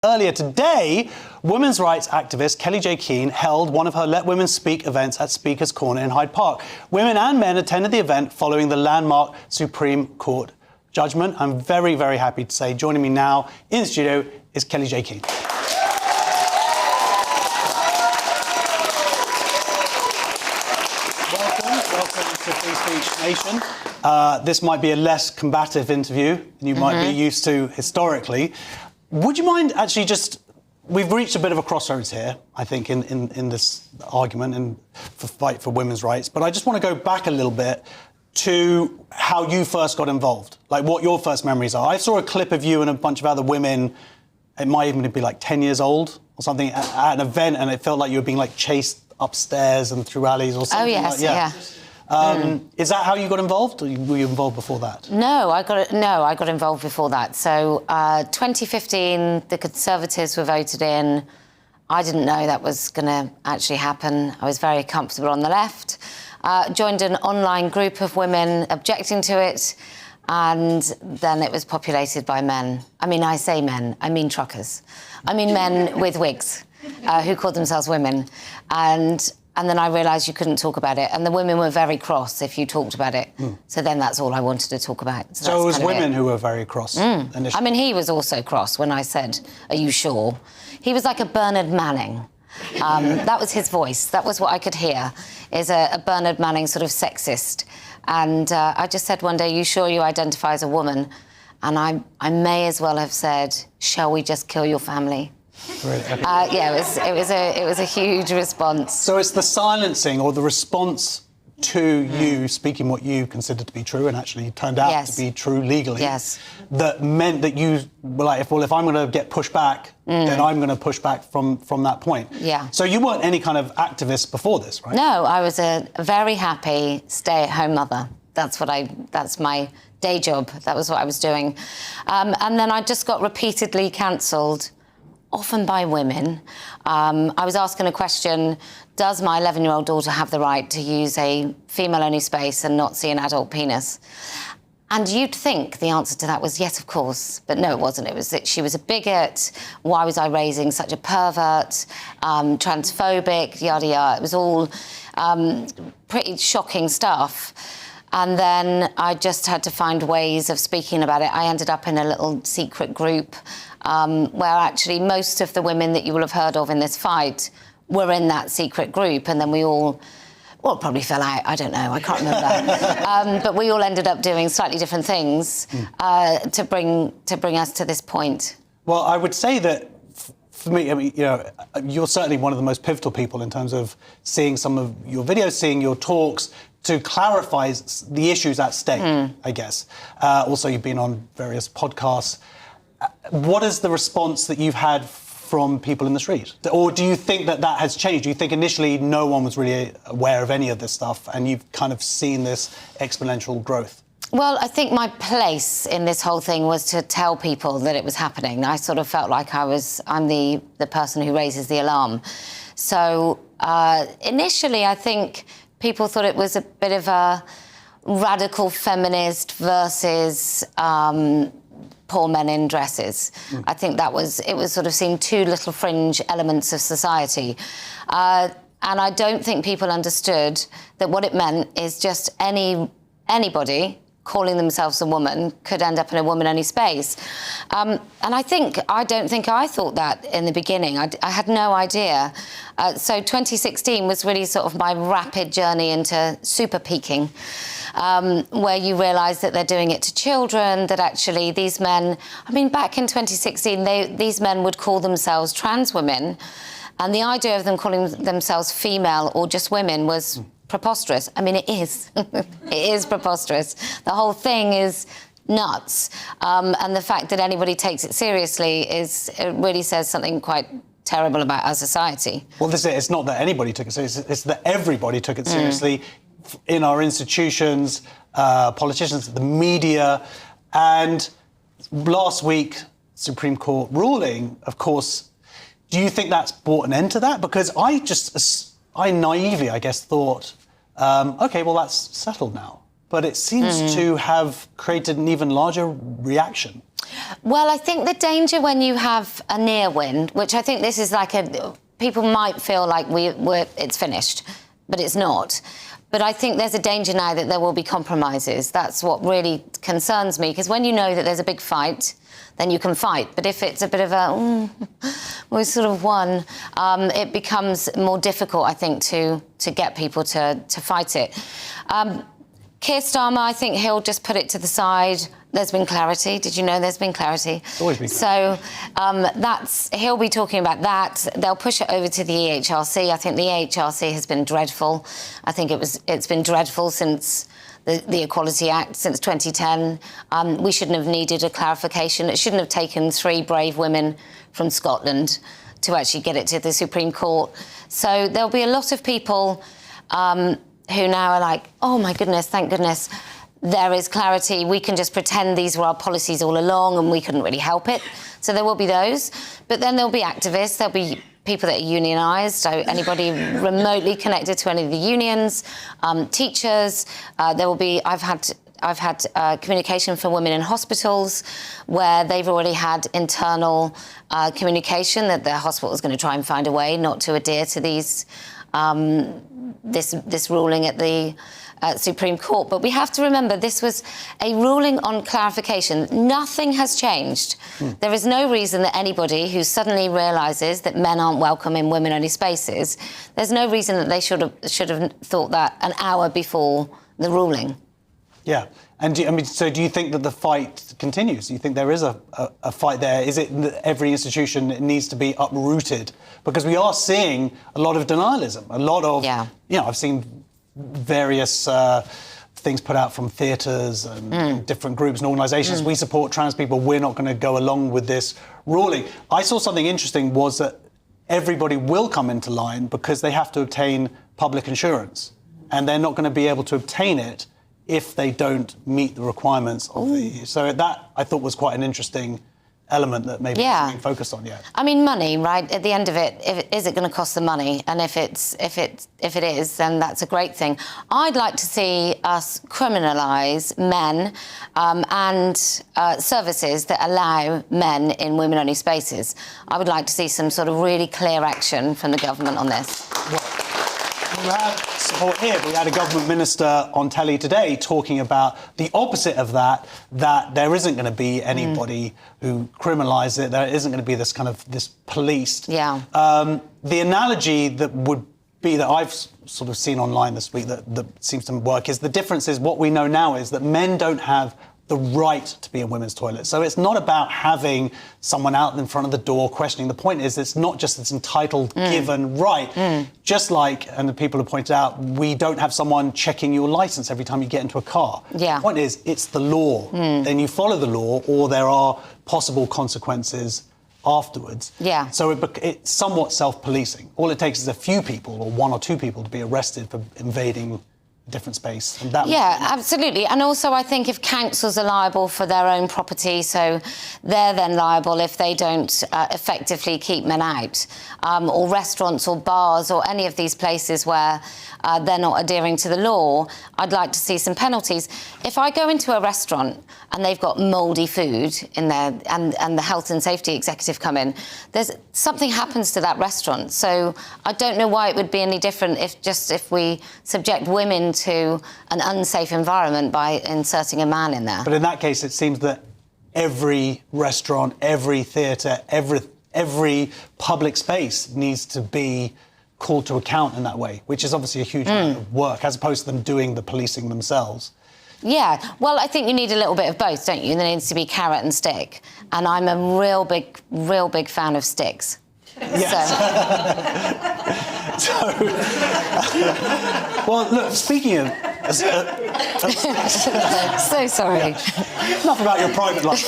Earlier today, women's rights activist Kellie-Jay Keen held one of her Let Women Speak events at Speaker's Corner in Hyde Park. Women and men attended the event following the landmark Supreme Court judgment. I'm very, very happy to say joining me now in the studio is Kellie-Jay Keen. Welcome to Free Speech Nation. This might be a less combative interview than you might be used to historically. Would you mind actually we've reached a bit of a crossroads here, I think, in this argument and fight for women's rights, but I just want to go back a little bit to how you first got involved, like what your first memories are. I saw a clip of you and a bunch of other women, it might even be like 10 years old or something, at an event, and it felt like you were being like chased upstairs and through alleys or something. Oh, yes, yeah. Is that how you got involved, or were you involved before that? No, I got involved before that. So 2015, the Conservatives were voted in. I didn't know that was going to actually happen. I was very comfortable on the left. Joined an online group of women objecting to it, and then it was populated by men. I mean, I say men, I mean truckers. I mean men with wigs who called themselves women. And then I realised you couldn't talk about it. And the women were very cross if you talked about it. So then that's all I wanted to talk about. So it was women who were very cross initially? I mean, he was also cross when I said, "Are you sure?" He was like a Bernard Manning. That was his voice. That was what I could hear, is a Bernard Manning sort of sexist. And I just said one day, "You sure you identify as a woman?" And I may as well have said, "Shall we just kill your family?" Yeah, it was a huge response. So it's the silencing or the response to you speaking what you considered to be true and actually turned out to be true legally. Yes. That meant that you were like, if I'm going to get pushed back, then I'm going to push back from that point. Yeah. So you weren't any kind of activist before this, right? No, I was a very happy stay-at-home mother. That's my day job. That was what I was doing. And then I just got repeatedly cancelled, often by women. I was asking a question, does my 11-year-old daughter have the right to use a female-only space and not see an adult penis? And you'd think the answer to that was yes, of course. But no, it wasn't. It was that she was a bigot. Why was I raising such a pervert? Transphobic, yada, yada. It was all pretty shocking stuff. And then I just had to find ways of speaking about it. I ended up in a little secret group where actually most of the women that you will have heard of in this fight were in that secret group, and then we all, well, probably fell out, I don't know, I can't remember. But we all ended up doing slightly different things to bring us to this point. Well, I would say that for me, I mean, you know, you're certainly one of the most pivotal people in terms of seeing some of your videos, seeing your talks, to clarify the issues at stake, I guess. Also, you've been on various podcasts. What is the response that you've had from people in the street? Or do you think that has changed? Do you think initially no one was really aware of any of this stuff and you've kind of seen this exponential growth? Well, I think my place in this whole thing was to tell people that it was happening. I sort of felt like I'm the person who raises the alarm. So initially, I think people thought it was a bit of a radical feminist versus poor men in dresses. I think it was sort of seeing two little fringe elements of society. And I don't think people understood that what it meant is just anybody calling themselves a woman could end up in a woman-only space. And I don't think I thought that in the beginning. I had no idea. So 2016 was really sort of my rapid journey into super peaking, where you realise that they're doing it to children, that actually these men... I mean, back in 2016, these men would call themselves trans women, and the idea of them calling themselves female or just women was preposterous. I mean, it is. It is preposterous. The whole thing is nuts. And the fact that anybody takes it seriously it really says something quite terrible about our society. Well, this is it. It's not that anybody took it seriously, it's that everybody took it seriously in our institutions, politicians, the media. And last week, Supreme Court ruling, of course, do you think that's brought an end to that? Because I naively, I guess, thought, OK, well, that's settled now. But it seems to have created an even larger reaction. Well, I think the danger when you have a near win, which I think this is like people might feel like it's finished, but it's not. But I think there's a danger now that there will be compromises. That's what really concerns me, because when you know that there's a big fight, then you can fight. But if it's a bit of we sort of won, it becomes more difficult, I think, to get people to fight it. Keir Starmer, I think he'll just put it to the side. There's been clarity. Did you know there's been clarity? Always been. So he'll be talking about that. They'll push it over to the EHRC. I think the EHRC has been dreadful. I think it's been dreadful since the Equality Act, since 2010. We shouldn't have needed a clarification. It shouldn't have taken 3 brave women from Scotland to actually get it to the Supreme Court. So there'll be a lot of people who now are like, oh my goodness, thank goodness, there is clarity. We can just pretend these were our policies all along and we couldn't really help it. So there will be those. But then there'll be activists, there'll be people that are unionised, so anybody remotely connected to any of the unions, teachers. There will be, I've had communication from women in hospitals where they've already had internal communication that their hospital is going to try and find a way not to adhere to these this ruling at the Supreme Court. But we have to remember this was a ruling on clarification. Nothing has changed. There is no reason that anybody who suddenly realises that men aren't welcome in women-only spaces, there's no reason that they should have thought that an hour before the ruling. Yeah. And do you think that the fight continues? Do you think there is a fight there? Is it that every institution needs to be uprooted? Because we are seeing a lot of denialism, a lot of, I've seen various things put out from theatres and different groups and organisations. We support trans people. We're not going to go along with this ruling. I saw something interesting was that everybody will come into line because they have to obtain public insurance, and they're not going to be able to obtain it if they don't meet the requirements of the... So that, I thought, was quite an interesting element that maybe isn't being focused on yet. I mean, money, right? At the end of it, is it going to cost the money? And if it is, then that's a great thing. I'd like to see us criminalise men and services that allow men in women-only spaces. I would like to see some sort of really clear action from the government on this. You have support here, but we had a government minister on telly today talking about the opposite of that there isn't going to be anybody who criminalises it, there isn't going to be this kind of this policed. Yeah. The analogy that would be that I've sort of seen online this week that seems to work is the difference is what we know now is that men don't have the right to be in women's toilets. So it's not about having someone out in front of the door questioning. The point is it's not just this entitled given right. Just like, and the people have pointed out, we don't have someone checking your licence every time you get into a car. Yeah. The point is it's the law. Then you follow the law or there are possible consequences afterwards. Yeah. So it's somewhat self-policing. All it takes is a few people or 1 or 2 people to be arrested for invading different space. And absolutely. And also I think if councils are liable for their own property, so they're then liable if they don't effectively keep men out, or restaurants or bars or any of these places where they're not adhering to the law, I'd like to see some penalties. If I go into a restaurant and they've got mouldy food in there and the health and safety executive come in, something happens to that restaurant. So I don't know why it would be any different if we subject women to an unsafe environment by inserting a man in there. But in that case, it seems that every restaurant, every theatre, every public space needs to be called to account in that way, which is obviously a huge amount of work, as opposed to them doing the policing themselves. Yeah, well, I think you need a little bit of both, don't you? There needs to be carrot and stick. And I'm a real big fan of sticks. Yes. Well, look, speaking of... So sorry. Enough about your private life.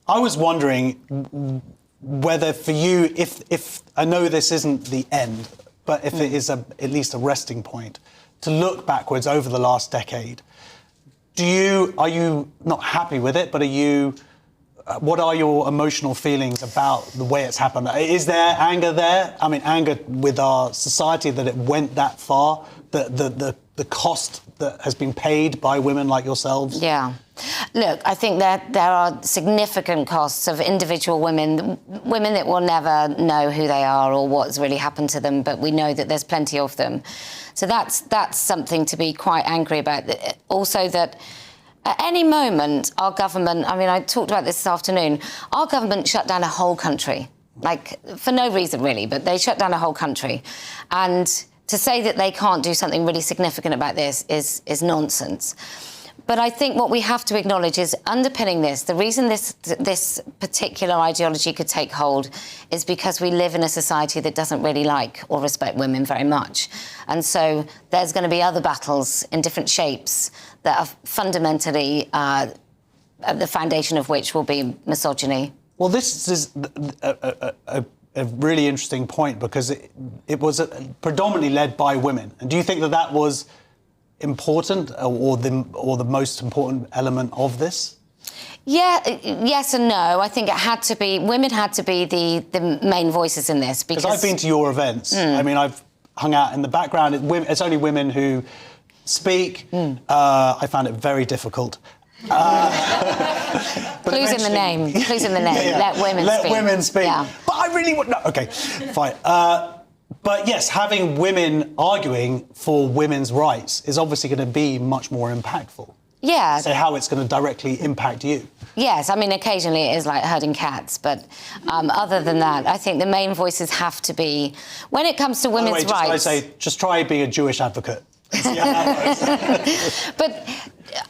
I was wondering whether for you, if I know this isn't the end, but if it is at least a resting point, to look backwards over the last decade, are you not happy with it, but what are your emotional feelings about the way it's happened? Is there anger there? I mean, anger with our society that it went that far, the cost that has been paid by women like yourselves? Yeah. Look, I think that there are significant costs of individual women that will never know who they are or what's really happened to them, but we know that there's plenty of them. So that's something to be quite angry about. Also that at any moment, our government, I mean, I talked about this afternoon, our government shut down a whole country, like, for no reason really, but they shut down a whole country. And to say that they can't do something really significant about this is nonsense. But I think what we have to acknowledge is underpinning this, the reason this particular ideology could take hold is because we live in a society that doesn't really like or respect women very much. And so there's going to be other battles in different shapes that are fundamentally the foundation of which will be misogyny. Well, this is a really interesting point because it was predominantly led by women. And do you think that was important or the most important element of this? Yeah, yes and no. I think women had to be the main voices in this because I've been to your events. I mean, I've hung out in the background. It's only women who speak. I found it very difficult. Clues in the name. Clues in the name. Yeah. Let women speak. Let women speak. Yeah. But I really want... No, OK, fine. But yes, having women arguing for women's rights is obviously going to be much more impactful. Yeah. So how it's going to directly impact you. Yes, I mean, occasionally it is like herding cats, but other than that, I think the main voices have to be... When it comes to women's rights... Just try being a Jewish advocate. But,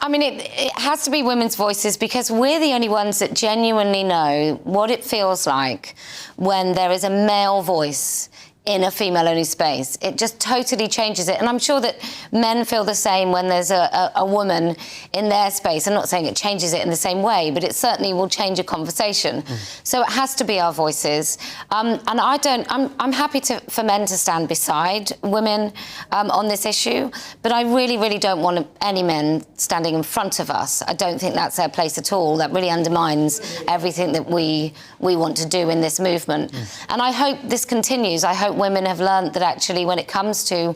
I mean, it has to be women's voices because we're the only ones that genuinely know what it feels like when there is a male voice in a female-only space. It just totally changes it. And I'm sure that men feel the same when there's a woman in their space. I'm not saying it changes it in the same way, but it certainly will change a conversation. So it has to be our voices. And I'm happy for men to stand beside women on this issue, but I really, really don't want any men standing in front of us. I don't think that's their place at all. That really undermines everything that we want to do in this movement. And I hope this continues. I hope women have learned that actually when it comes to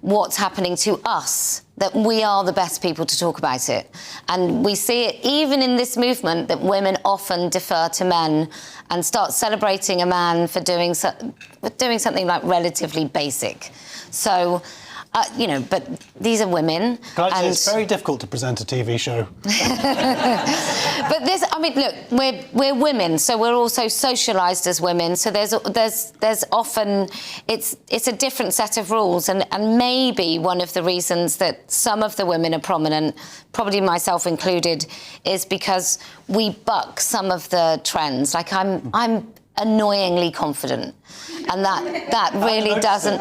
what's happening to us, that we are the best people to talk about it. And we see it even in this movement that women often defer to men and start celebrating a man for doing something like relatively basic. So, you know, but these are women. Can I say it's very difficult to present a TV show. But this, I mean, look, we're women, so we're also socialised as women. So there's often it's a different set of rules, and maybe one of the reasons that some of the women are prominent, probably myself included, is because we buck some of the trends. Like I'm annoyingly confident, and that really doesn't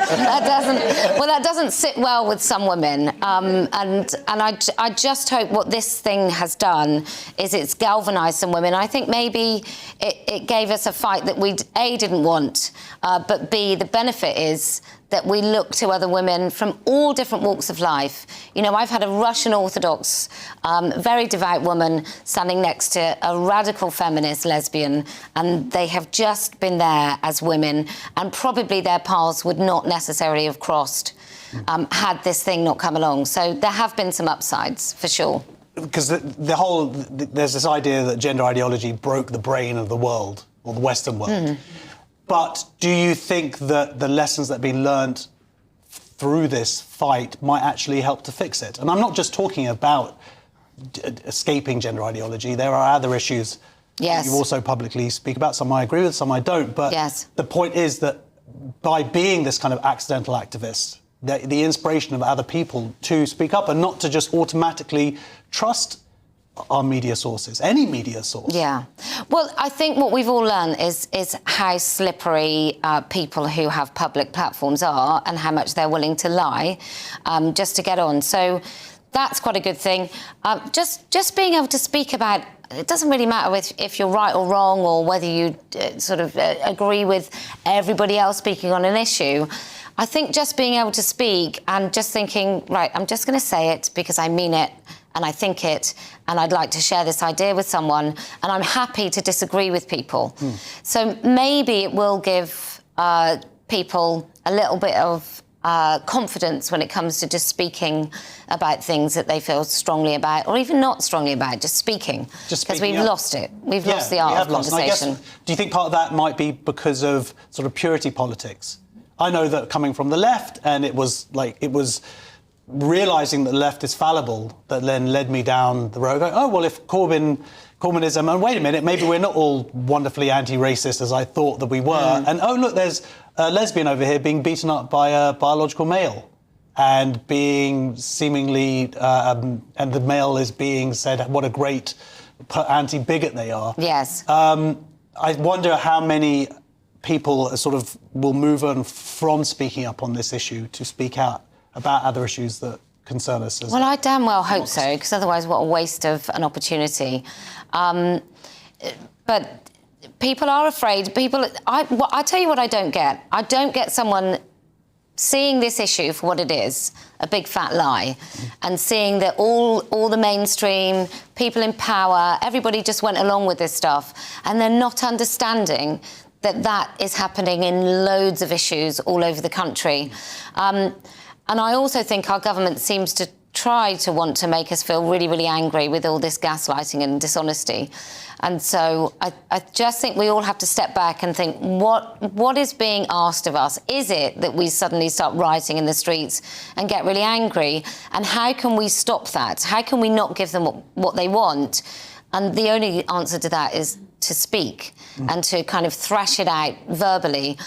sit well with some women, and I just hope what this thing has done is it's galvanised some women. I think maybe it gave us a fight that we didn't want, but B, the benefit is that we look to other women from all different walks of life. You know, I've had a Russian Orthodox, very devout woman standing next to a radical feminist lesbian, and they have just been there as women, and probably their paths would not necessarily have crossed had this thing not come along. So there have been some upsides, for sure. Because there's this idea that gender ideology broke the brain of the world, or the Western world. But do you think that the lessons that have been learnt through this fight might actually help to fix it? And I'm not just talking about escaping gender ideology. There are other issues that you also publicly speak about. Some I agree with, some I don't. But the point is that by being this kind of accidental activist, the inspiration of other people to speak up and not to just automatically trust our media sources, any media source. Yeah. Well, I think what we've all learned is how slippery people who have public platforms are and how much they're willing to lie just to get on. So that's quite a good thing. Just being able to speak about, it doesn't really matter if you're right or wrong or whether you sort of agree with everybody else speaking on an issue. I think just being able to speak and just thinking, right, I'm just going to say it because I mean it and I think it, and I'd like to share this idea with someone, and I'm happy to disagree with people. So maybe it will give people a little bit of confidence when it comes to just speaking about things that they feel strongly about, or even not strongly about, just speaking. Because we've lost it. We've lost the art of conversation. Do you think part of that might be because of sort of purity politics? I know that coming from the left, and it was realising that the left is fallible that then led me down the road. Oh, well, if Corbynism, and wait a minute, maybe we're not all wonderfully anti-racist as I thought that we were. And, oh, look, there's a lesbian over here being beaten up by a biological male and being seemingly, and the male is being said, what a great anti-bigot they are. Yes. I wonder how many people sort of will move on from speaking up on this issue to speak out about other issues that concern us. Well, I damn well hope so, because otherwise what a waste of an opportunity. But people are afraid. I tell you what I don't get. I don't get someone seeing this issue for what it is, a big fat lie, and seeing that all the mainstream, people in power, everybody just went along with this stuff, and they're not understanding that is happening in loads of issues all over the country. And I also think our government seems to try to want to make us feel really, really angry with all this gaslighting and dishonesty. And so I just think we all have to step back and think, what is being asked of us? Is it that we suddenly start rioting in the streets and get really angry? And how can we stop that? How can we not give them what they want? And the only answer to that is to speak and to kind of thrash it out verbally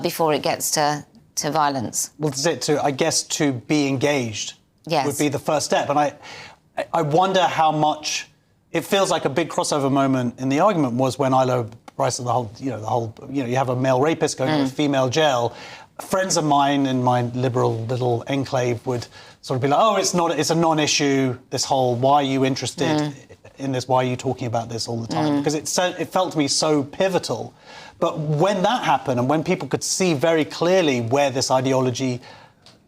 before it gets to violence. Well, that's it, I guess to be engaged would be the first step. And I wonder how much it feels like a big crossover moment in the argument was when Ilo Bryce and you have a male rapist going to a female jail. Friends of mine in my liberal little enclave would sort of be like, oh, it's a non-issue, this whole, why are you interested in this, why are you talking about this all the time? Because it felt to me so pivotal. But when that happened, and when people could see very clearly where this ideology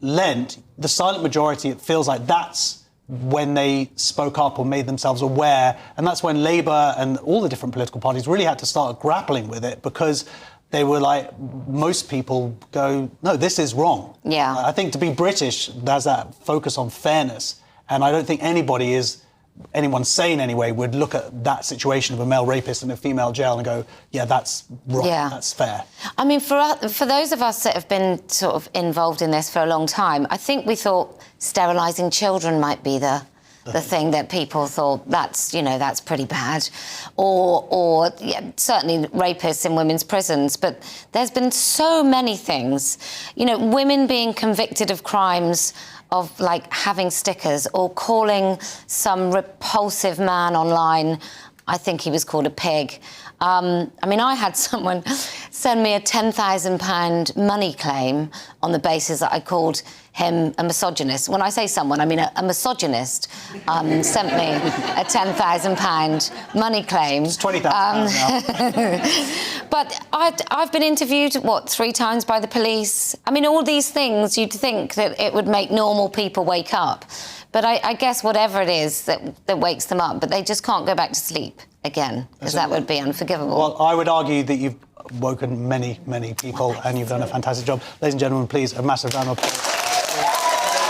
lent, the silent majority, it feels like that's when they spoke up or made themselves aware. And that's when Labour and all the different political parties really had to start grappling with it, because they were like, most people go, no, this is wrong. Yeah. I think to be British, there's that focus on fairness. And I don't think anyone sane anyway would look at that situation of a male rapist in a female jail and go, yeah, that's right, that's fair. I mean, for those of us that have been sort of involved in this for a long time, I think we thought sterilising children might be the thing that people thought that's pretty bad, or certainly rapists in women's prisons. But there's been so many things, women being convicted of crimes of like having stickers, or calling some repulsive man online, I think he was called a pig. I mean, I had someone send me a £10,000 money claim on the basis that I called him a misogynist. When I say someone, I mean a misogynist sent me a £10,000 money claim. It's £20,000 now. But I've been interviewed, 3 times by the police? I mean, all these things, you'd think that it would make normal people wake up. But I guess whatever it is that wakes them up, but they just can't go back to sleep again, because that would be unforgivable. Well, I would argue that you've woken many, many people, and you've done a fantastic job. Ladies and gentlemen, please, a massive round of applause.